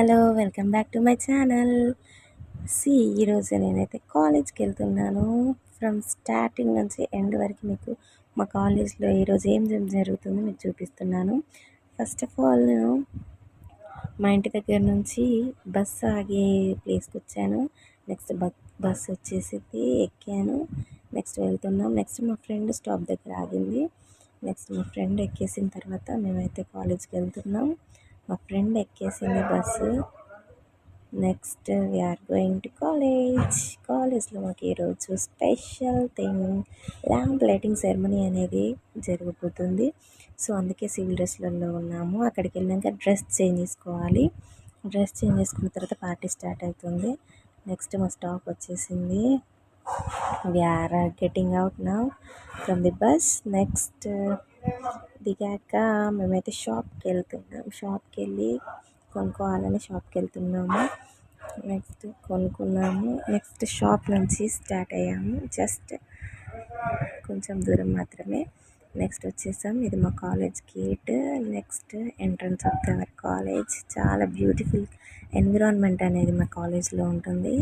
Hello welcome back to my channel. ఈరోజు నేనైతే కాలేజ్కి వెళ్తున్నాను. ఫ్రమ్ స్టార్టింగ్ నుంచి ఎండ్ వరకు మీకు మా కాలేజ్లో ఈరోజు ఏం జరుగుతుందో మీకు చూపిస్తున్నాను. ఫస్ట్ ఆఫ్ ఆల్ నేను మా ఇంటి దగ్గర నుంచి బస్సు ఆగే ప్లేస్కి వచ్చాను. నెక్స్ట్ బస్సు వచ్చేసి ఎక్కాను. నెక్స్ట్ వెళ్తున్నాం. నెక్స్ట్ మా ఫ్రెండ్ స్టాప్ దగ్గర ఆగింది. నెక్స్ట్ మా ఫ్రెండ్ ఎక్కేసిన తర్వాత మేమైతే కాలేజ్కి వెళ్తున్నాం. మా ఫ్రెండ్ ఎక్కేసింది bus. Next we're going to కాలేజ్లో మాకు ఈరోజు special thing lamp lighting ceremony అనేది జరగబోతుంది. సో అందుకే సివిల్ డ్రెస్లలో ఉన్నాము. అక్కడికి వెళ్ళాక డ్రెస్ చేంజ్ చేసుకోవాలి. డ్రెస్ చేంజ్ చేసుకున్న తర్వాత పార్టీ స్టార్ట్ అవుతుంది. నెక్స్ట్ మా స్టాప్ వచ్చేసింది. We're getting out now from the bus. Next దిగాక మేమైతే షాప్కి వెళ్తున్నాం. షాప్కి వెళ్ళి కొనుక్కోవాలని షాప్కి వెళ్తున్నాము. నెక్స్ట్ కొనుక్కున్నాము. నెక్స్ట్ షాప్ నుంచి స్టార్ట్ అయ్యాము. జస్ట్ కొంచెం దూరం మాత్రమే. నెక్స్ట్ వచ్చేసాం. ఇది మా college gate. Next entrance of our college. చాలా బ్యూటిఫుల్ ఎన్విరాన్మెంట్ అనేది మా కాలేజ్లో ఉంటుంది.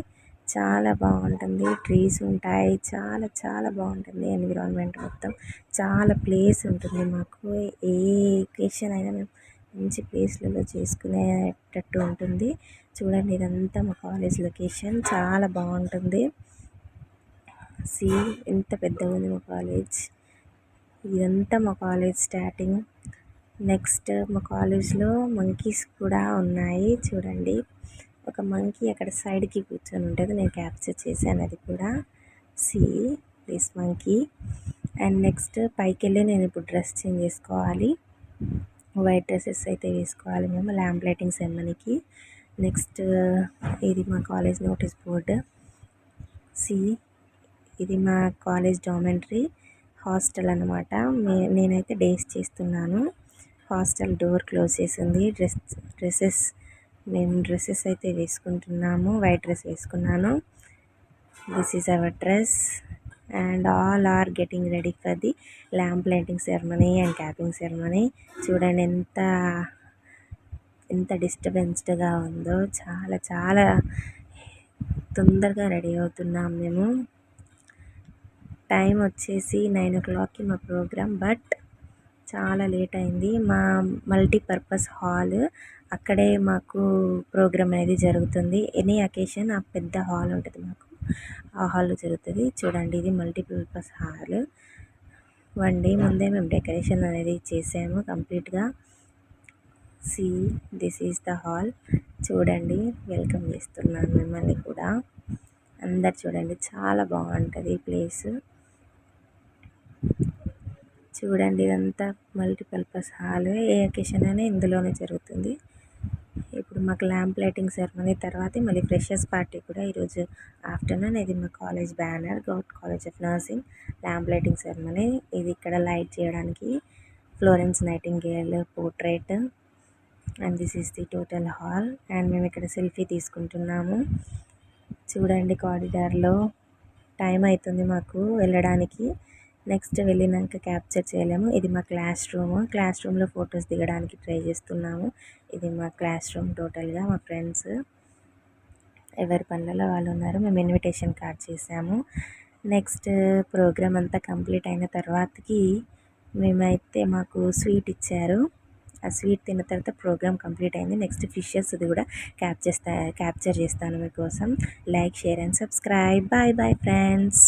చాలా బాగుంటుంది. ట్రీస్ ఉంటాయి. చాలా చాలా బాగుంటుంది ఎన్విరాన్మెంట్ మొత్తం. చాలా ప్లేస్ ఉంటుంది మాకు. ఏ ఒకేషన్ అయినా మేము మంచి ప్లేస్లలో చేసుకునేటట్టు ఉంటుంది. చూడండి, ఇదంతా మా కాలేజ్ లొకేషన్. చాలా బాగుంటుంది. ఎంత పెద్దగా ఉంది మా కాలేజ్. ఇదంతా మా కాలేజ్ స్టార్టింగ్. నెక్స్ట్ మా కాలేజ్లో మంకీస్ కూడా ఉన్నాయి. చూడండి, ఒక మంకీ అక్కడ సైడ్కి కూర్చొని ఉంటుంది. నేను క్యాప్చర్ చేశాను అది కూడా. This monkey. అండ్ నెక్స్ట్ పైకి వెళ్ళి నేను ఇప్పుడు డ్రెస్ చేంజ్ చేసుకోవాలి. వైట్ డ్రెస్సెస్ అయితే వేసుకోవాలి మేము ల్యాంప్ లైటింగ్ సెరమనీకి. నెక్స్ట్ ఇది మా కాలేజ్ నోటీస్ బోర్డు. ఇది మా కాలేజ్ డార్మెంటరీ హాస్టల్ అనమాట. నేనైతే డేస్ చేస్తున్నాను. హాస్టల్ డోర్ క్లోజ్ చేసింది. మేము డ్రెస్సెస్ అయితే వేసుకుంటున్నాము. వైట్ డ్రెస్ వేసుకున్నాను. This is our dress and all are getting ready for the lamp lighting ceremony and capping ceremony. చూడండి ఎంత డిస్టర్బెన్స్డ్గా ఉందో. చాలా చాలా తొందరగా రెడీ అవుతున్నాం మేము. టైం వచ్చేసి 9 o'clockకి మా ప్రోగ్రామ్. బట్ చాలా లేట్ అయింది. మా మల్టీపర్పస్ హాల్, అక్కడే మాకు ప్రోగ్రామ్ అనేది జరుగుతుంది. ఎనీ అకేషన్ ఆ పెద్ద హాల్ ఉంటుంది మాకు, ఆ హాల్లో జరుగుతుంది. చూడండి, ఇది మల్టీపర్పస్ హాల్. 1 day ముందే మేము డెకరేషన్ అనేది చేసాము కంప్లీట్గా. This is the hall. చూడండి, వెల్కమ్ చేస్తున్నాను మిమ్మల్ని కూడా. అందరు చూడండి, చాలా బాగుంటుంది ప్లేస్. చూడండి, ఇదంతా మల్టీపర్పస్ హాల్. ఏ అకేషన్ అయినా ఇందులోనే జరుగుతుంది. ఇప్పుడు మాకు ల్యాంప్ లైటింగ్ సెరమనీ తర్వాత మళ్ళీ ఫ్రెషర్స్ పార్టీ కూడా ఈరోజు ఆఫ్టర్నూన్. ఇది మా college banner, govt college of nursing lamp lighting ceremony. ఇది ఇక్కడ లైట్ చేయడానికి Florence Nightingale portrait. And this is the total hall. అండ్ మేము ఇక్కడ సెల్ఫీ తీసుకుంటున్నాము. చూడండి, కారిడార్లో టైం అవుతుంది మాకు వెళ్ళడానికి. నెక్స్ట్ వెళ్ళినాక క్యాప్చర్ చేయలేము. ఇది మా క్లాస్ రూమ్లో ఫొటోస్ దిగడానికి ట్రై చేస్తున్నాము. ఇది మా క్లాస్ రూమ్ టోటల్గా. మా ఫ్రెండ్స్ ఎవరి పనులలో వాళ్ళు ఉన్నారు. మేము ఇన్విటేషన్ కార్డ్ చేసాము. నెక్స్ట్ ప్రోగ్రామ్ అంతా కంప్లీట్ అయిన తర్వాతకి మాకు స్వీట్ ఇచ్చారు. ఆ స్వీట్ తిన్న తర్వాత ప్రోగ్రామ్ కంప్లీట్ అయింది. నెక్స్ట్ ఫిషెస్ది కూడా క్యాప్చర్ చేస్తాను మీకోసం. Like, share and subscribe. Bye bye friends.